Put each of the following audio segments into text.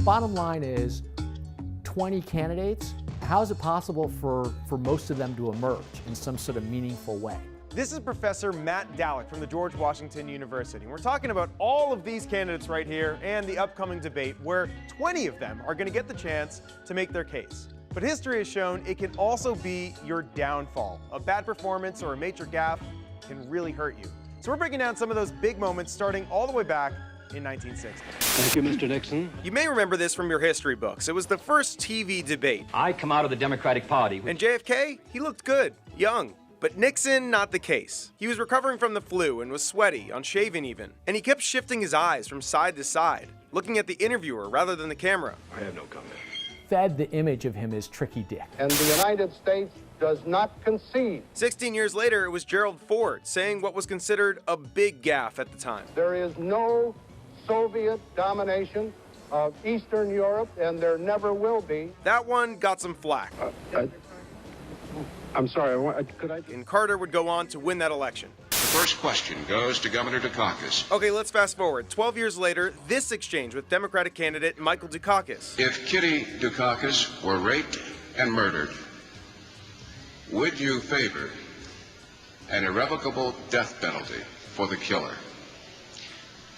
Bottom line is 20 candidates. How is it possible for most of them to emerge in some sort of meaningful way? This is Professor Matt Dallek from the George Washington University. We're talking about all of these candidates right here and the upcoming debate where 20 of them are going to get the chance to make their case. But history has shown it can also be your downfall. A bad performance or a major gaffe can really hurt you. So we're breaking down some of those big moments starting all the way back in 1960. Thank you, Mr. Nixon. You may remember this from your history books. It was the first TV debate. I come out of the Democratic Party. And JFK, he looked good, young. But Nixon, not the case. He was recovering from the flu and was sweaty, unshaven even. And he kept shifting his eyes from side to side, looking at the interviewer rather than the camera. I have no comment. Fed the image of him as Tricky Dick. And the United States does not concede. 16 years later, it was Gerald Ford saying what was considered a big gaffe at the time. There is no Soviet domination of Eastern Europe, and there never will be. That one got some flack. I'm sorry, could I? And Carter would go on to win that election. The first question goes to Governor Dukakis. Okay, let's fast forward. 12 years later, this exchange with Democratic candidate Michael Dukakis. If Kitty Dukakis were raped and murdered, would you favor an irrevocable death penalty for the killer?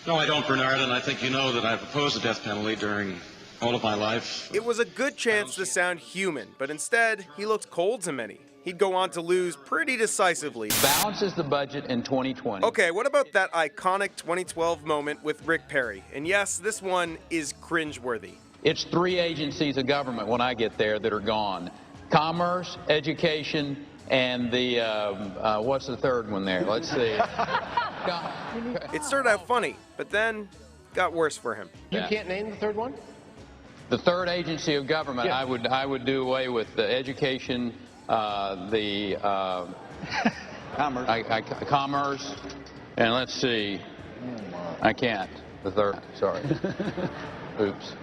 No, I don't, Bernard, and I think you know that I've opposed the death penalty during all of my life. It was a good chance to sound human, but instead, he looked cold to many. He'd go on to lose pretty decisively. Balances the budget in 2020. Okay, what about that iconic 2012 moment with Rick Perry? And yes, this one is cringeworthy. It's 3 agencies of government when I get there that are gone. Commerce, education, and the, what's the third one there? Let's see. It started out funny, but then got worse for him. You can't name the third one? The third agency of government, Yeah. I would do away with the education, commerce, and let's see, I can't, the third, sorry. Oops.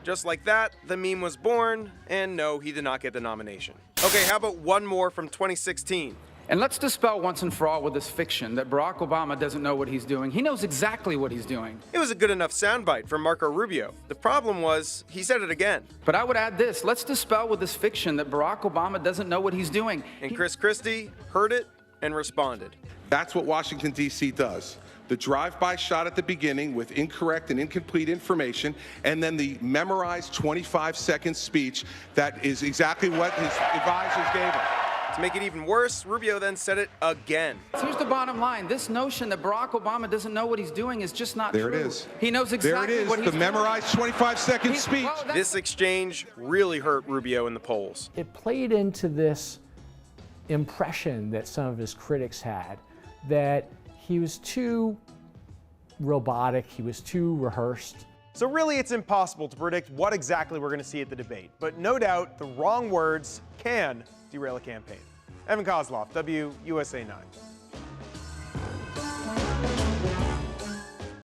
Just like that, the meme was born, and no, he did not get the nomination. Okay, how about one more from 2016? And let's dispel once and for all with this fiction that Barack Obama doesn't know what he's doing. He knows exactly what he's doing. It was a good enough soundbite from Marco Rubio. The problem was, he said it again. But I would add this, let's dispel with this fiction that Barack Obama doesn't know what he's doing. And Chris Christie heard it and responded. That's what Washington, D.C. does. The drive-by shot at the beginning with incorrect and incomplete information, and then the memorized 25-second speech that is exactly what his advisors gave him. To make it even worse, Rubio then said it again. Here's the bottom line. This notion that Barack Obama doesn't know what he's doing is just not true. There it is. He knows exactly what he's doing. The memorized 25-second speech. Well, This exchange really hurt Rubio in the polls. It played into this impression that some of his critics had that he was too robotic, he was too rehearsed. So really, it's impossible to predict what exactly we're going to see at the debate. But no doubt, the wrong words can derail a campaign. Evan Kozloff, WUSA 9.